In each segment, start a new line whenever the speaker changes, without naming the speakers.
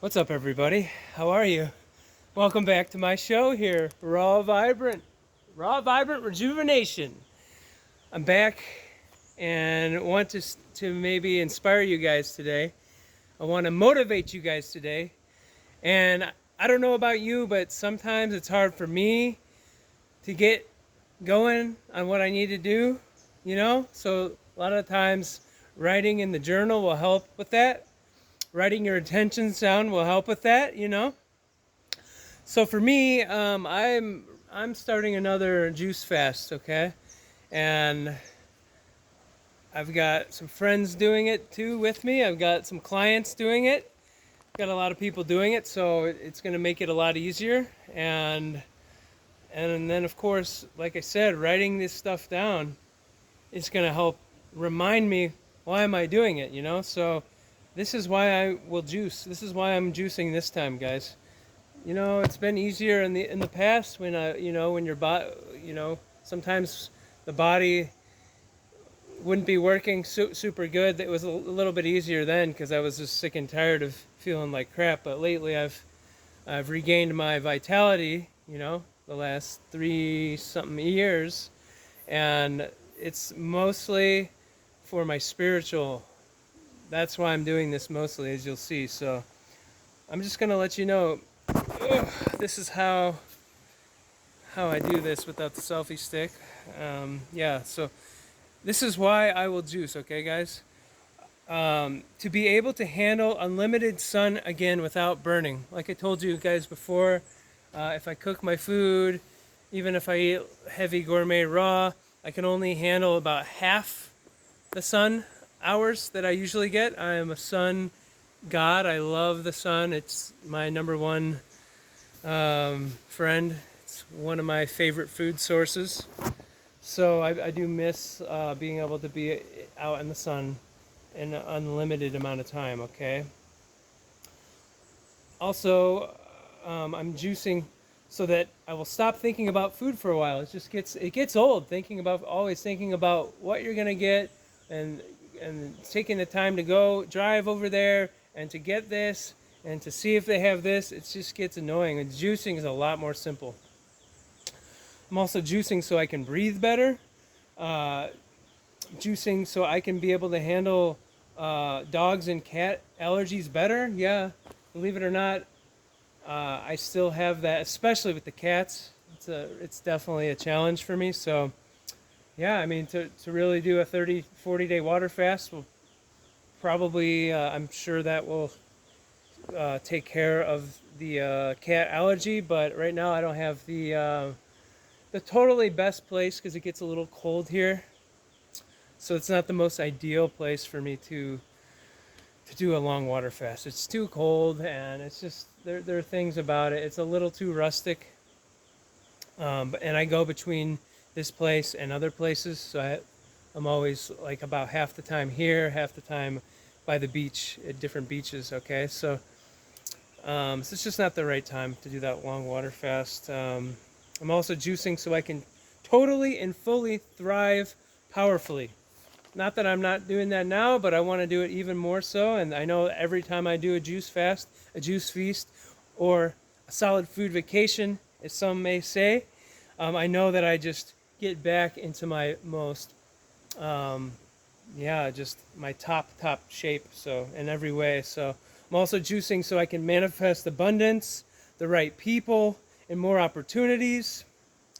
What's up, everybody? How are you? Welcome back to my show here, Raw Vibrant Rejuvenation. I'm back and want to maybe inspire you guys today. I want to motivate you guys today. And I don't know about you, but sometimes it's hard for me to get going on what I need to do, So a lot of times writing in the journal will help with that. Writing your intentions down will help with that. So for me, I'm starting another juice fast, okay? And I've got some friends doing it too with me. I've got some clients doing it. Got a lot of people doing it, so it's going to make it a lot easier. And then of course, like I said, writing this stuff down is going to help remind me why am I doing it. So this is why I will juice. This is why I'm juicing this time, guys. It's been easier in the past when when your body, sometimes the body wouldn't be working super good. It was a little bit easier then because I was just sick and tired of feeling like crap. But lately, I've regained my vitality. The last 3-something years, and it's mostly for my spiritual. That's why I'm doing this mostly, as you'll see. So I'm just gonna let you know. This is how I do this without the selfie stick. So this is why I will juice, okay, guys? To be able to handle unlimited sun again without burning. Like I told you guys before, if I cook my food, even if I eat heavy gourmet raw, I can only handle about half the sun hours that I usually get. I am a sun god. I love the sun. It's my number one friend. It's one of my favorite food sources. So I do miss being able to be out in the sun an unlimited amount of time, okay? Also, I'm juicing so that I will stop thinking about food for a while. It gets old always thinking about what you're gonna get and taking the time to go drive over there and to get this and to see if they have this. It just gets annoying. And juicing is a lot more simple. I'm also juicing so I can breathe better. Juicing so I can be able to handle dogs and cat allergies better. Yeah, believe it or not, I still have that, especially with the cats. It's definitely a challenge for me. So yeah, I mean, to really do a 40 day water fast will probably, I'm sure that will take care of the cat allergy. But right now I don't have the totally best place because it gets a little cold here. So it's not the most ideal place for me to do a long water fast. It's too cold, and it's just there are things about it. It's a little too rustic. And I go between this place and other places, so I'm always like about half the time here, half the time by the beach at different beaches. Okay, so it's just not the right time to do that long water fast. I'm also juicing so I can totally and fully thrive powerfully. Not that I'm not doing that now, but I want to do it even more so. And I know every time I do a juice fast, a juice feast, or a solid food vacation, as some may say, I know that I just get back into my most, just my top shape. So in every way. So I'm also juicing so I can manifest abundance, the right people, and more opportunities,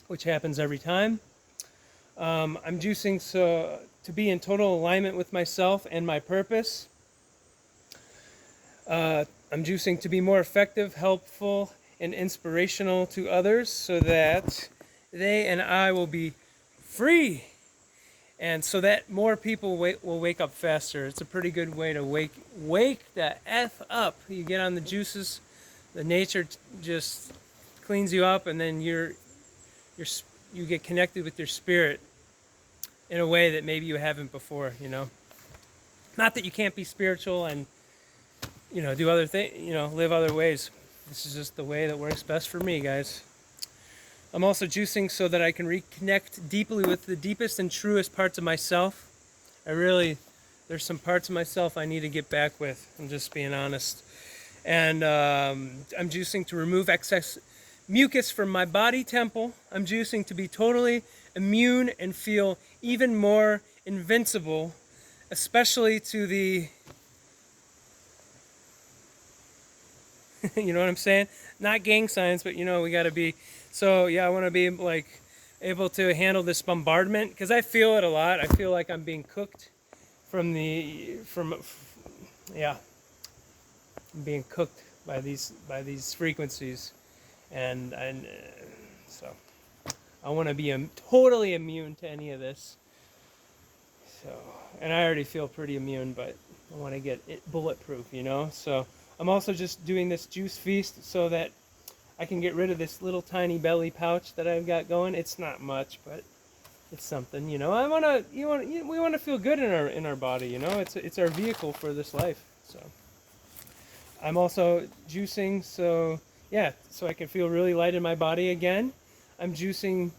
which happens every time. I'm juicing so to be in total alignment with myself and my purpose. I'm juicing to be more effective, helpful, and inspirational to others so that they and I will be free. And so that more people will wake up faster. It's a pretty good way to wake the F up. You get on the juices, the nature just cleans you up, and then you get connected with your spirit in a way that maybe you haven't before. Not that you can't be spiritual and do other things, live other ways. This is just the way that works best for me, guys. I'm also juicing so that I can reconnect deeply with the deepest and truest parts of myself. There's some parts of myself I need to get back with. I'm just being honest. And I'm juicing to remove excess mucus from my body temple. I'm juicing to be totally immune and feel even more invincible, especially to the, you know what I'm saying? Not gang signs, but we got to be. So yeah, I want to be like able to handle this bombardment because I feel it a lot. I feel like I'm being cooked yeah, I'm being cooked by these frequencies, and so I want to be totally immune to any of this. So, and I already feel pretty immune, but I want to get it bulletproof. So I'm also just doing this juice feast so that I can get rid of this little tiny belly pouch that I've got going. It's not much, but it's something. We want to feel good in our body. It's our vehicle for this life. So I'm also juicing, so yeah, so I can feel really light in my body again. I'm juicing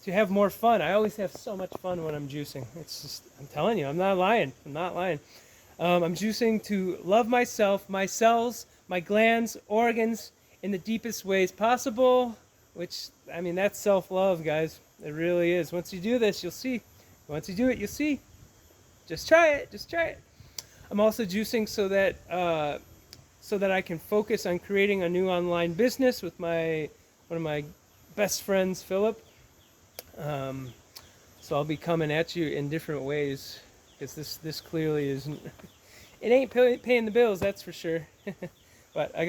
to have more fun. I always have so much fun when I'm juicing. It's just, I'm telling you, I'm not lying. I'm not lying. I'm juicing to love myself, my cells, my glands, organs in the deepest ways possible, which, I mean, that's self-love, guys. It really is. Once you do this, you'll see. Once you do it, you'll see. Just try it. Just try it. I'm also juicing so that I can focus on creating a new online business with one of my best friends, Philip. So I'll be coming at you in different ways because this clearly isn't. It ain't paying the bills, that's for sure. But I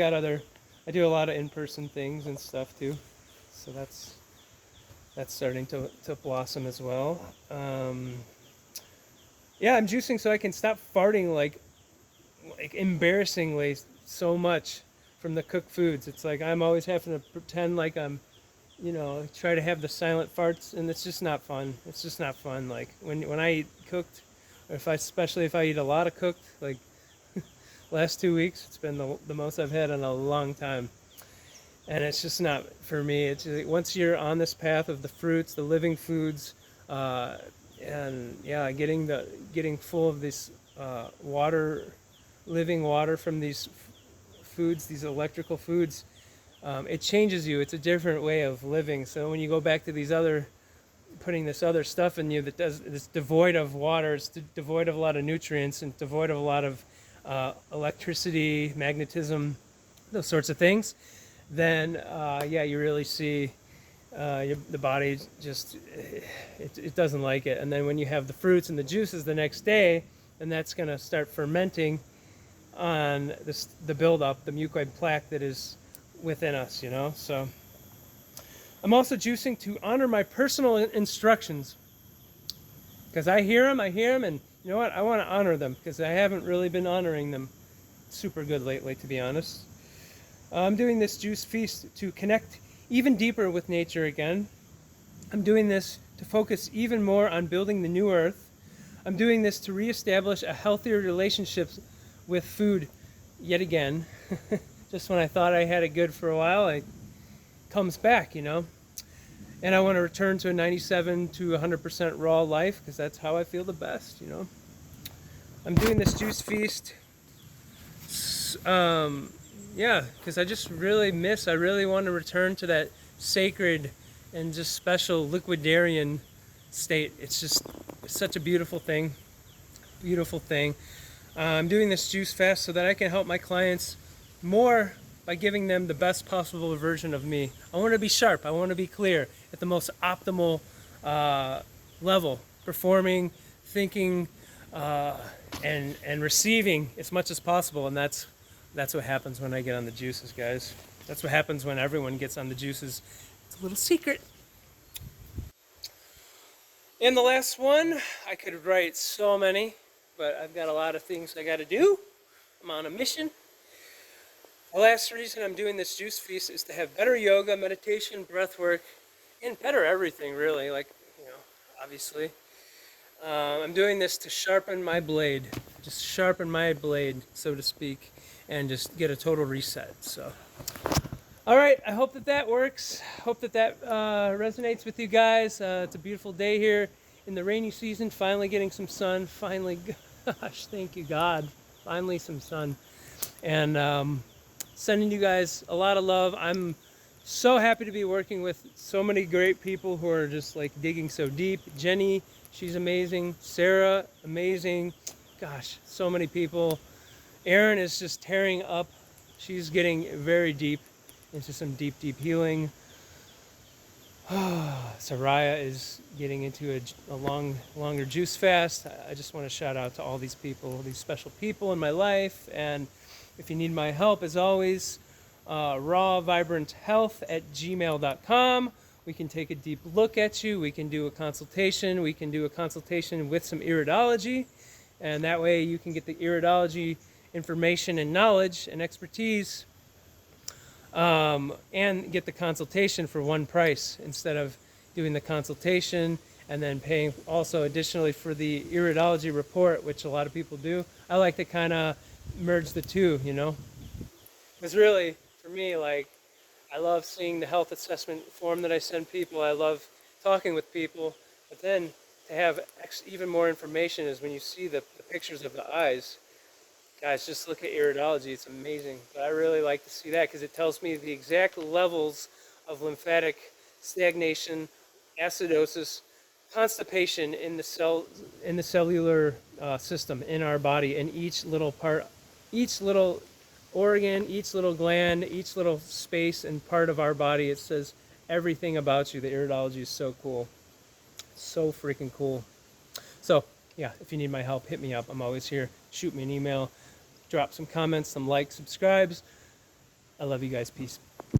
do a lot of in-person things and stuff too. So that's starting to blossom as well. Yeah, I'm juicing so I can stop farting like embarrassingly so much from the cooked foods. It's like I'm always having to pretend like I'm, try to have the silent farts, and it's just not fun. It's just not fun. Like when I eat cooked, or especially if I eat a lot of cooked, like last 2 weeks, it's been the most I've had in a long time. And it's just not for me. It's just, once you're on this path of the fruits, the living foods, and yeah, getting full of this water, living water from these foods, these electrical foods, it changes you. It's a different way of living. So when you go back to putting this other stuff in you it's devoid of water, it's devoid of a lot of nutrients, and devoid of a lot of electricity, magnetism, those sorts of things, then yeah, you really see the body just it doesn't like it. And then when you have the fruits and the juices the next day, then that's going to start fermenting on the buildup, the mucoid plaque that is within us. So I'm also juicing to honor my personal instructions because I hear them, and you know what? I want to honor them because I haven't really been honoring them super good lately, to be honest. I'm doing this juice feast to connect even deeper with nature again. I'm doing this to focus even more on building the new earth. I'm doing this to reestablish a healthier relationship with food yet again. Just when I thought I had it good for a while, it comes back. And I want to return to a 97 to 100% raw life because that's how I feel the best. I'm doing this juice feast. Yeah, because I really want to return to that sacred and just special liquidarian state. It's such a beautiful thing. Beautiful thing. I'm doing this juice fast so that I can help my clients more by giving them the best possible version of me. I want to be sharp. I want to be clear at the most optimal level, performing, thinking, and receiving as much as possible. And that's what happens when I get on the juices, guys. That's what happens when everyone gets on the juices. It's a little secret. And the last one, I could write so many, but I've got a lot of things I got to do. I'm on a mission. The last reason I'm doing this juice feast is to have better yoga, meditation, breath work, and better everything, really, obviously. I'm doing this to sharpen my blade, so to speak, and just get a total reset. So, all right, I hope that works. Hope that resonates with you guys. It's a beautiful day here in the rainy season, finally getting some sun. Finally, gosh, thank you, God. Finally some sun. And Sending you guys a lot of love. I'm so happy to be working with so many great people who are just like digging so deep. Jenny, she's amazing. Sarah, amazing. Gosh, so many people. Erin is just tearing up. She's getting very deep into some deep, deep healing. Soraya is getting into a longer juice fast. I just want to shout out to all these people, these special people in my life. And if you need my help, as always, rawvibranthealth@gmail.com. We can take a deep look at you. We can do a consultation. We can do a consultation with some iridology. And that way you can get the iridology information and knowledge and expertise, and get the consultation for one price instead of doing the consultation and then paying also additionally for the iridology report, which a lot of people do. I like to kind of merge the two, you know. Because really, for me, like, I love seeing the health assessment form that I send people. I love talking with people. But then to have even more information is when you see the pictures of the eyes. Guys, just look at iridology. It's amazing. But I really like to see that because it tells me the exact levels of lymphatic stagnation, acidosis, constipation in the cellular system in our body, in each little part, each little organ, each little gland, each little space and part of our body. It says everything about you. The iridology is so cool. So freaking cool. So, yeah, if you need my help, hit me up. I'm always here. Shoot me an email. Drop some comments, some likes, subscribes. I love you guys. Peace.